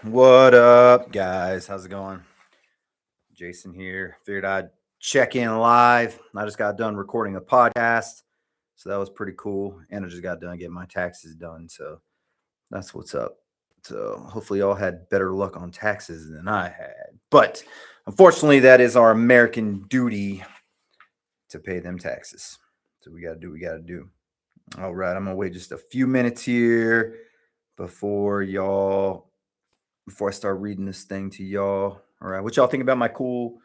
What up, guys? How's it going? Jason here. Figured I'd check in live. I just got done recording a podcast, so that was pretty cool. And I just got done getting my taxes done, so that's what's up. So hopefully, y'all had better luck on taxes than I had. But unfortunately, that is our American duty to pay them taxes. So we got to do what we got to do. All right, I'm gonna wait just a few minutes here before y'all before I start reading this thing to y'all. All right, what y'all think about my cool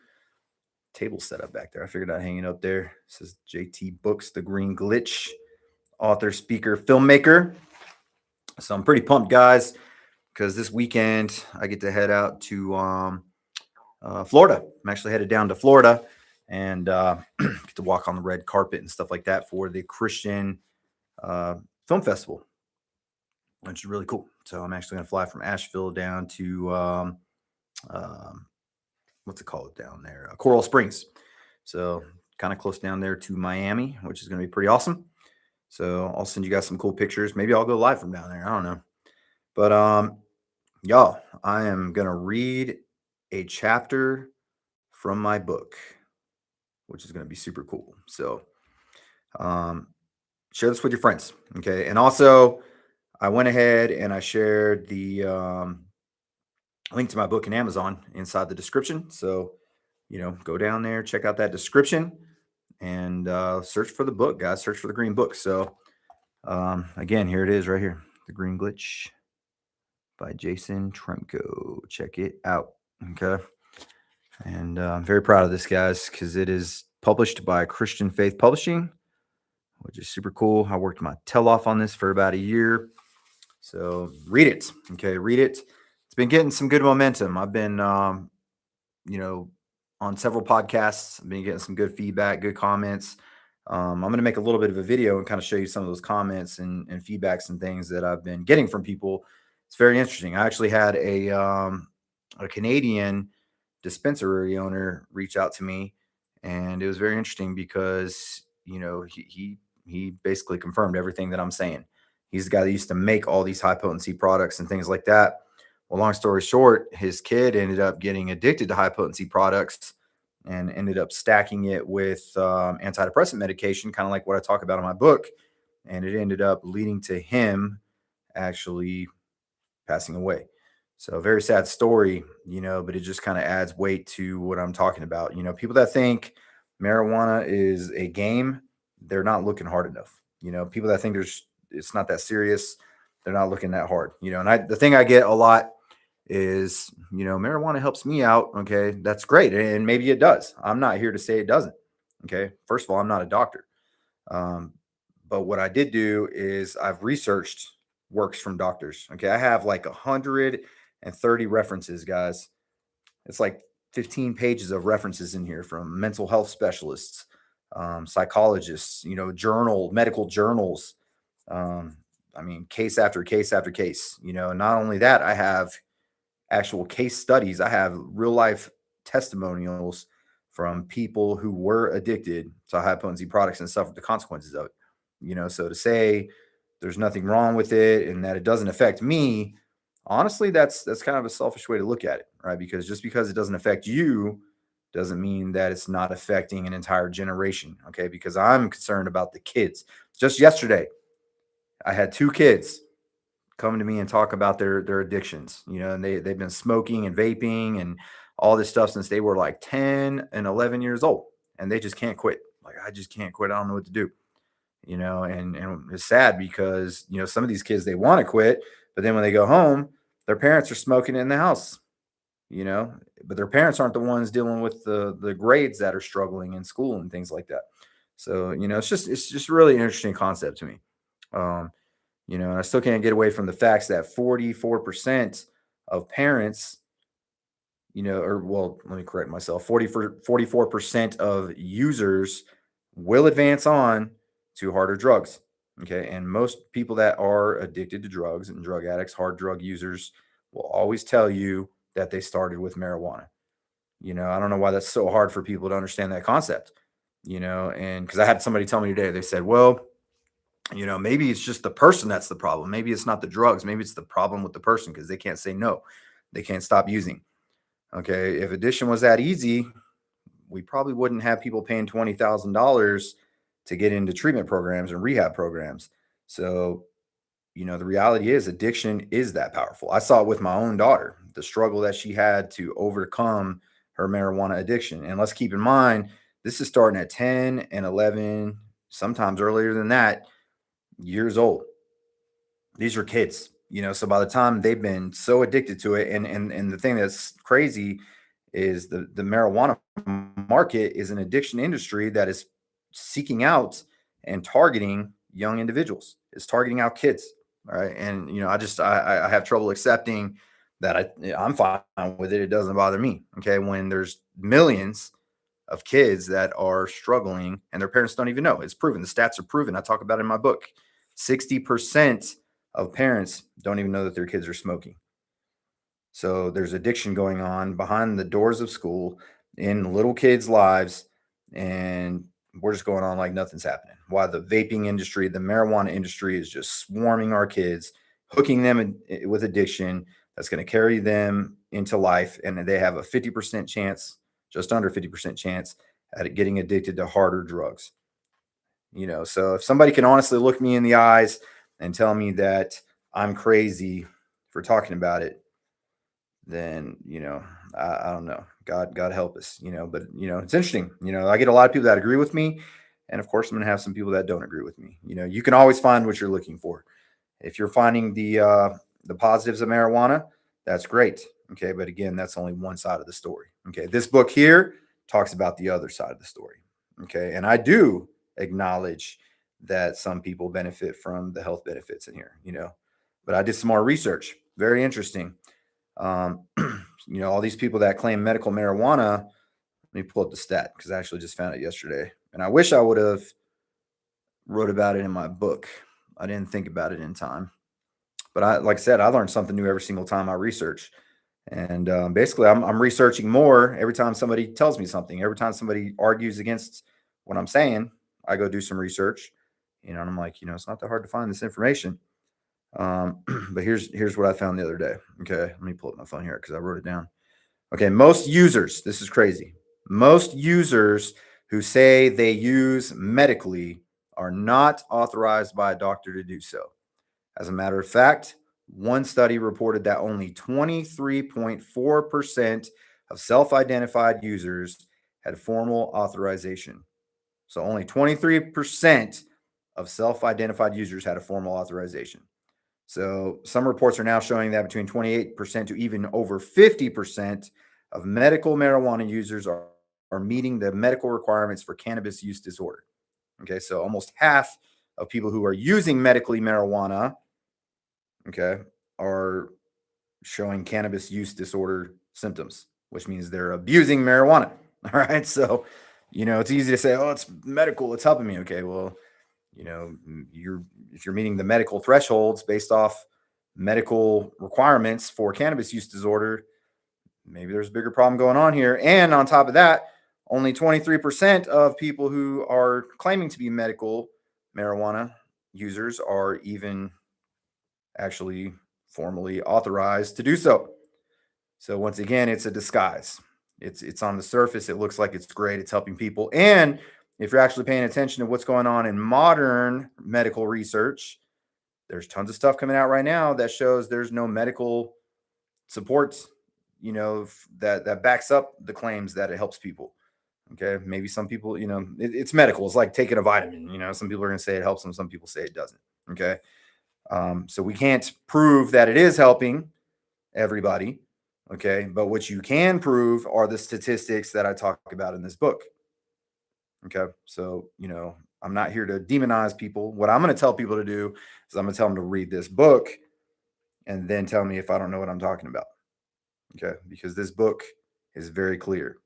table setup back there? I figured I'd hang it up there. This is JT Books, The Green Glitch, author, speaker, filmmaker. So I'm pretty pumped, guys, because this weekend I get to head out to Florida. I'm actually headed down to Florida and get to walk on the red carpet and stuff like that for the Christian Film Festival, which is really cool. So I'm actually going to fly from Asheville down to what's it called down there? Coral Springs. So kind of close down there to Miami, which is going to be pretty awesome. So I'll send you guys some cool pictures. Maybe I'll go live from down there. I don't know. But y'all, I am going to read a chapter from my book, which is going to be super cool. So share this with your friends. Okay. And also, I went ahead and I shared the link to my book in Amazon inside the description. So, go down there, check out that description, and search for the book, guys. Search for The Green Book. So, again, here it is right here, The Green Glitch by Jason Tremko. Check it out. Okay. And I'm very proud of this, guys, because it is published by Christian Faith Publishing, which is super cool. I worked my tail off on this for about a year. So read it. Okay. Read it. It's been getting some good momentum. I've been, on several podcasts. I've been getting some good feedback, good comments. I'm going to make a little bit of a video and kind of show you some of those comments and feedbacks and things that I've been getting from people. It's very interesting. I actually had a Canadian dispensary owner reach out to me, and it was very interesting because, he basically confirmed everything that I'm saying. He's the guy that used to make all these high potency products and things like that. Well, long story short, his kid ended up getting addicted to high potency products and ended up stacking it with antidepressant medication, kind of like what I talk about in my book. And it ended up leading to him actually passing away. So, a very sad story, but it just kind of adds weight to what I'm talking about. People that think marijuana is a game, they're not looking hard enough. People that think it's not that serious, they're not looking that hard. And the thing I get a lot is, marijuana helps me out. Okay. That's great. And maybe it does. I'm not here to say it doesn't. Okay. First of all, I'm not a doctor. But what I did do is I've researched works from doctors. Okay. I have like 130 references, guys. It's like 15 pages of references in here from mental health specialists, psychologists, medical journals. Case after case after case. Not only that, I have actual case studies. I have real life testimonials from people who were addicted to high potency products and suffered the consequences of it. So to say there's nothing wrong with it and that it doesn't affect me, honestly, that's kind of a selfish way to look at it, right? Because just because it doesn't affect you doesn't mean that it's not affecting an entire generation. Okay. Because I'm concerned about the kids. Just yesterday, I had 2 kids come to me and talk about their addictions, and they've been smoking and vaping and all this stuff since they were like 10 and 11 years old, and they just can't quit. Like, I just can't quit. I don't know what to do, and it's sad because, some of these kids, they want to quit, but then when they go home, their parents are smoking in the house, but their parents aren't the ones dealing with the grades that are struggling in school and things like that. So, it's just really interesting concept to me. And I still can't get away from the facts that 44% of parents, let me correct myself, 44% of users will advance on to harder drugs. Okay. And most people that are addicted to drugs and drug addicts, hard drug users, will always tell you that they started with marijuana. I don't know why that's so hard for people to understand that concept, and because I had somebody tell me today, they said, well, maybe it's just the person that's the problem. Maybe it's not the drugs. Maybe it's the problem with the person because they can't say no. they can't stop using. Okay. If addiction was that easy, we probably wouldn't have people paying $20,000 to get into treatment programs and rehab programs. So, the reality is addiction is that powerful. I saw it with my own daughter, the struggle that she had to overcome her marijuana addiction. And let's keep in mind, this is starting at 10 and 11, sometimes earlier than that, years old. These are kids, so by the time they've been so addicted to it, and the thing that's crazy is the marijuana market is an addiction industry that is seeking out and targeting young individuals. It's targeting out kids. All right. And I have trouble accepting that I'm fine with it. It doesn't bother me. Okay. When there's millions of kids that are struggling and their parents don't even know. It's proven. The stats are proven. I talk about it in my book. 60% of parents don't even know that their kids are smoking. So there's addiction going on behind the doors of school in little kids' lives, and we're just going on like nothing's happening. While the vaping industry, the marijuana industry is just swarming our kids, hooking them with addiction that's going to carry them into life, and they have a 50% chance, just under 50% chance at getting addicted to harder drugs. So if somebody can honestly look me in the eyes and tell me that I'm crazy for talking about it, then I don't know. God help us, but it's interesting. I get a lot of people that agree with me, and of course I'm going to have some people that don't agree with me. You can always find what you're looking for. If you're finding the positives of marijuana, that's great. Okay, but again, that's only one side of the story. Okay, this book here talks about the other side of the story. Okay, and I do acknowledge that some people benefit from the health benefits in here, but I did some more research. Very interesting. um, all these people that claim medical marijuana. Let me pull up the stat because I actually just found it yesterday, and I wish I would have wrote about it in my book. I didn't think about it in time, but like I said, I learned something new every single time I research. And basically, I'm researching more every time somebody tells me something. Every time somebody argues against what I'm saying, I go do some research. And I'm like, it's not that hard to find this information. But here's what I found the other day. Okay, let me pull up my phone here because I wrote it down. Okay, most users, this is crazy. Most users who say they use medically are not authorized by a doctor to do so. As a matter of fact, one study reported that only 23.4% of self identified users had formal authorization. So only 23% of self identified users had a formal authorization. So some reports are now showing that between 28% to even over 50% of medical marijuana users are meeting the medical requirements for cannabis use disorder. Okay, so almost half of people who are using medically marijuana, okay, are showing cannabis use disorder symptoms, which means they're abusing marijuana. All right, so it's easy to say, oh, it's medical, it's helping me. Okay, well, if you're meeting the medical thresholds based off medical requirements for cannabis use disorder, maybe there's a bigger problem going on here. And on top of that, only 23% of people who are claiming to be medical marijuana users are even actually formally authorized to do so. So once again, it's a disguise. It's on the surface. It looks like it's great. It's helping people. And if you're actually paying attention to what's going on in modern medical research, there's tons of stuff coming out right now that shows there's no medical support, that backs up the claims that it helps people. Okay, maybe some people, it's medical. It's like taking a vitamin. Some people are going to say it helps them. Some people say it doesn't. Okay, so we can't prove that it is helping everybody. Okay, but what you can prove are the statistics that I talk about in this book. Okay, so I'm not here to demonize people. What I'm going to tell people to do is I'm going to tell them to read this book and then tell me if I don't know what I'm talking about. Okay, because this book is very clear.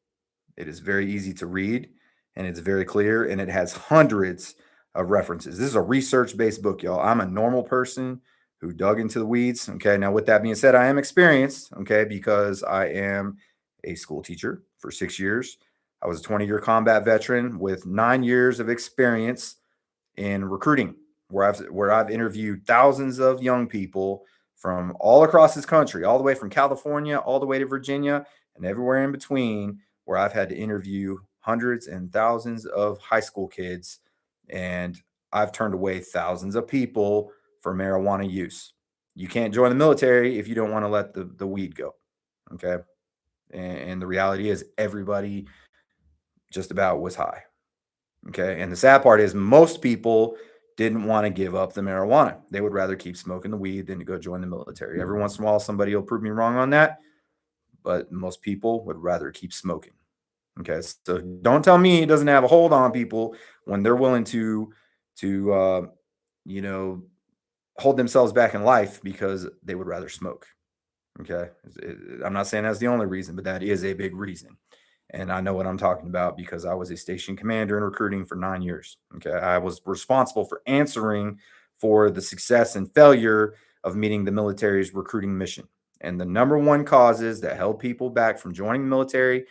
It is very easy to read, and it's very clear, and it has hundreds of references. This is a research-based book, y'all. I'm a normal person who dug into the weeds. Okay, now with that being said, I am experienced. Okay, because I am a school teacher for 6 years. I was a 20-year combat veteran with 9 years of experience in recruiting, where I've interviewed thousands of young people from all across this country, all the way from California, all the way to Virginia, and everywhere in between, where I've had to interview hundreds and thousands of high school kids. And I've turned away thousands of people for marijuana use. You can't join the military if you don't want to let the weed go. Okay. And the reality is, everybody just about was high. Okay. And the sad part is, most people didn't want to give up the marijuana. They would rather keep smoking the weed than to go join the military. Every once in a while, somebody will prove me wrong on that, but most people would rather keep smoking. Okay. So don't tell me it doesn't have a hold on people when they're willing to, you know, hold themselves back in life because they would rather smoke. Okay. I'm not saying that's the only reason, but that is a big reason. And I know what I'm talking about because I was a station commander in recruiting for 9 years. Okay. I was responsible for answering for the success and failure of meeting the military's recruiting mission. And the number one causes that held people back from joining the military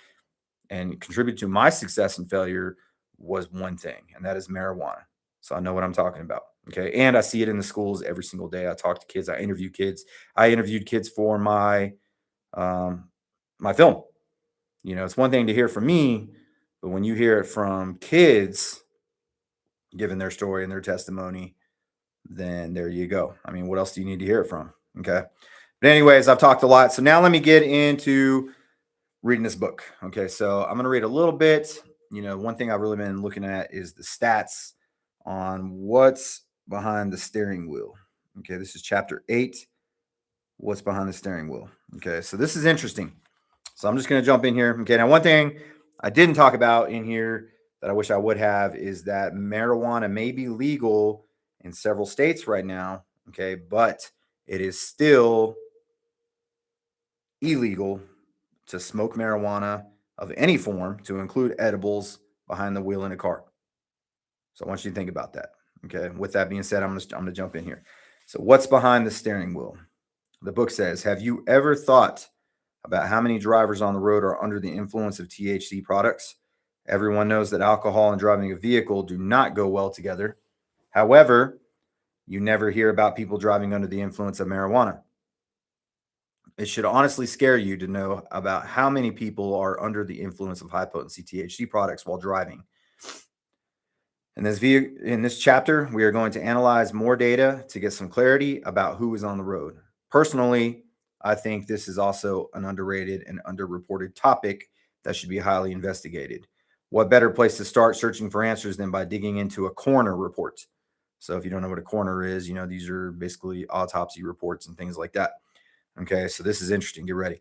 and contribute to my success and failure was one thing, and that is marijuana. So I know what I'm talking about. Okay. And I see it in the schools every single day. I talk to kids, I interview kids. I interviewed kids for um my film. You know, it's one thing to hear from me, but when you hear it from kids giving their story and their testimony, then there you go. I mean, what else do you need to hear it from? Okay. But anyways, I've talked a lot. So now let me get into reading this book. Okay, so I'm going to read a little bit. You know, one thing I've really been looking at is the stats on what's behind the steering wheel. Okay, this is chapter 8. What's behind the steering wheel? Okay, so this is interesting. So I'm just going to jump in here. Okay, now one thing I didn't talk about in here that I wish I would have is that marijuana may be legal in several states right now. Okay, but it is still illegal to smoke marijuana of any form, to include edibles, behind the wheel in a car. So I want you to think about that. Okay. With that being said, I'm gonna jump in here. So what's behind the steering wheel? The book says, have you ever thought about how many drivers on the road are under the influence of THC products? Everyone knows that alcohol and driving a vehicle do not go well together. However, you never hear about people driving under the influence of marijuana. It should honestly scare you to know about how many people are under the influence of high potency THC products while driving. In this chapter, we are going to analyze more data to get some clarity about who is on the road. Personally, I think this is also an underrated and underreported topic that should be highly investigated. What better place to start searching for answers than by digging into a coroner report? So if you don't know what a coroner is, you know, these are basically autopsy reports and things like that. Okay, so this is interesting. Get ready.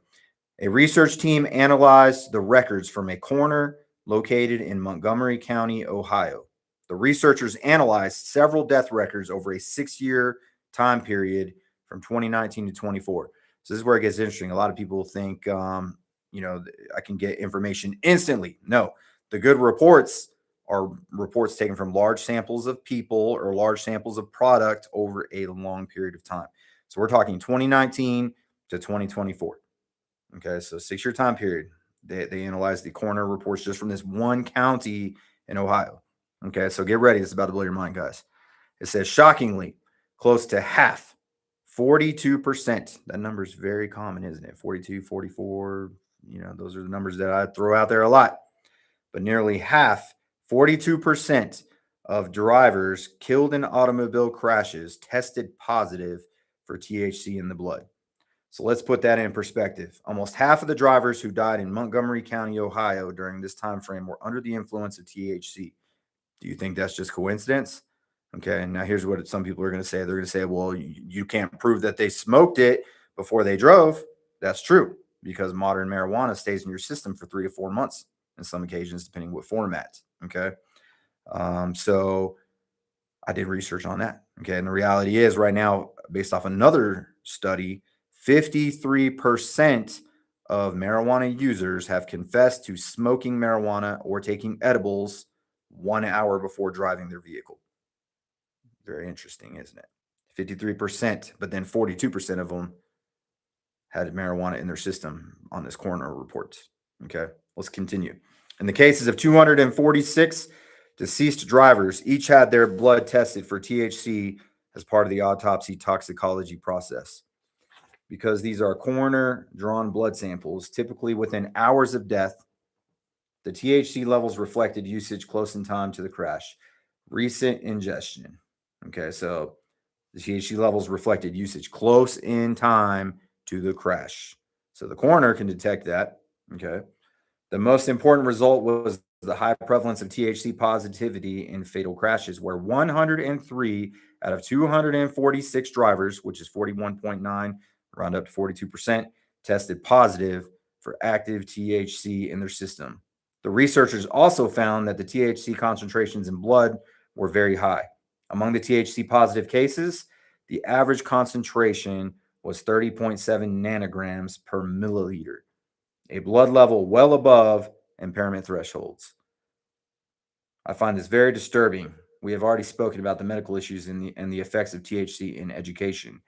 A research team analyzed the records from a coroner located in Montgomery County, Ohio. The researchers analyzed several death records over a 6-year time period from 2019 to 24. So this is where it gets interesting. A lot of people think, you know, I can get information instantly. No, the good reports are reports taken from large samples of people or large samples of product over a long period of time. So we're talking 2019 to 2024. Okay, so 6-year time period. They analyzed the coroner reports just from this one county in Ohio. Okay, so get ready. It's about to blow your mind, guys. It says, shockingly, close to half, 42%. That number is very common, isn't it? 42, 44. You know, those are the numbers that I throw out there a lot. But nearly half, 42% of drivers killed in automobile crashes tested positive for THC in the blood. So let's put that in perspective. Almost half of the drivers who died in Montgomery County, Ohio during this time frame were under the influence of THC. Do you think that's just coincidence? Okay, and now here's what some people are going to say. They're going to say, well, you can't prove that they smoked it before they drove. That's true, because modern marijuana stays in your system for 3 to 4 months in some occasions, depending what format. Okay, so I did research on that. Okay, and the reality is right now, based off another study, 53% of marijuana users have confessed to smoking marijuana or taking edibles 1 hour before driving their vehicle. Very interesting, isn't it? 53%, but then 42% of them had marijuana in their system on this coroner report. Okay, let's continue. In the cases of 246 deceased drivers, each had their blood tested for THC as part of the autopsy toxicology process. because these are coroner drawn blood samples, typically within hours of death. The THC levels reflected usage close in time to the crash. Recent ingestion. Okay, so the THC levels reflected usage close in time to the crash. So the coroner can detect that. Okay. The most important result was the high prevalence of THC positivity in fatal crashes, where 103 out of 246 drivers, which is 41.9, round up to 42%, tested positive for active THC in their system. The researchers also found that the THC concentrations in blood were very high. Among the THC positive cases, the average concentration was 30.7 nanograms per milliliter, a blood level well above impairment thresholds. I find this very disturbing. We have already spoken about the medical issues and the effects of THC in education.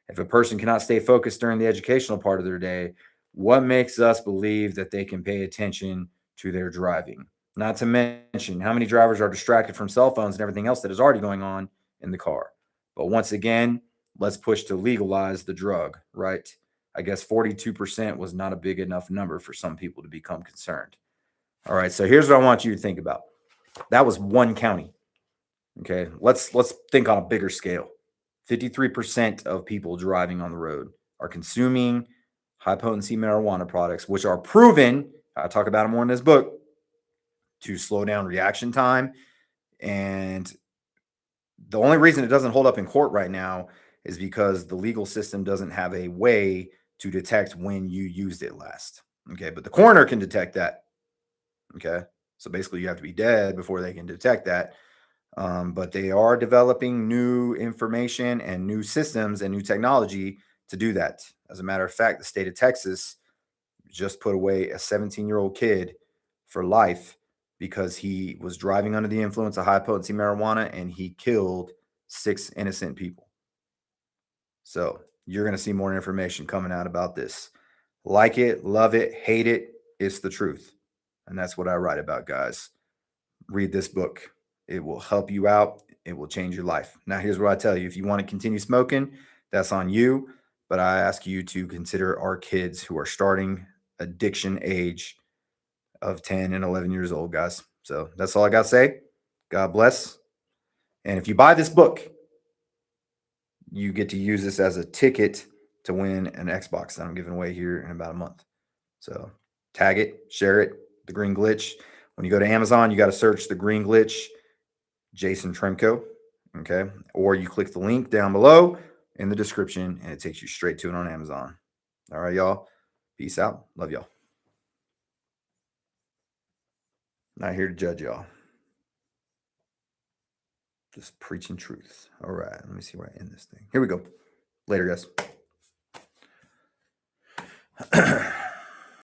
If a person cannot stay focused during the educational part of their day, what makes us believe that they can pay attention to their driving? Not to mention how many drivers are distracted from cell phones and everything else that is already going on in the car. But once again, let's push to legalize the drug, right? I guess 42% was not a big enough number for some people to become concerned. All right, so here's what I want you to think about. That was one county. Okay, let's think on a bigger scale. 53% of people driving on the road are consuming high potency marijuana products, which are proven, I talk about them more in this book, to slow down reaction time. And the only reason it doesn't hold up in court right now is because the legal system doesn't have a way to detect when you used it last. Okay, but the coroner can detect that. Okay, so basically you have to be dead before they can detect that. But they are developing new information and new systems and new technology to do that. As a matter of fact, the state of Texas just put away a 17-year-old kid for life because he was driving under the influence of high potency marijuana and he killed 6 innocent people. So you're going to see more information coming out about this. Like it, love it, hate it. It's the truth. And that's what I write about, guys. Read this book. It will help you out. It will change your life. Now, here's what I tell you. If you want to continue smoking, that's on you. But I ask you to consider our kids who are starting addiction age of 10 and 11 years old, guys. So that's all I got to say. God bless. And if you buy this book, you get to use this as a ticket to win an Xbox that I'm giving away here in about a month. So tag it, share it, The Green Glitch. When you go to Amazon, you got to search The Green Glitch, Jason Tremco. Okay. Or you click the link down below in the description and it takes you straight to it on Amazon. All right, y'all. Peace out. Love y'all. Not here to judge y'all. Just preaching truth. All right. Let me see where I end this thing. Here we go. Later, guys.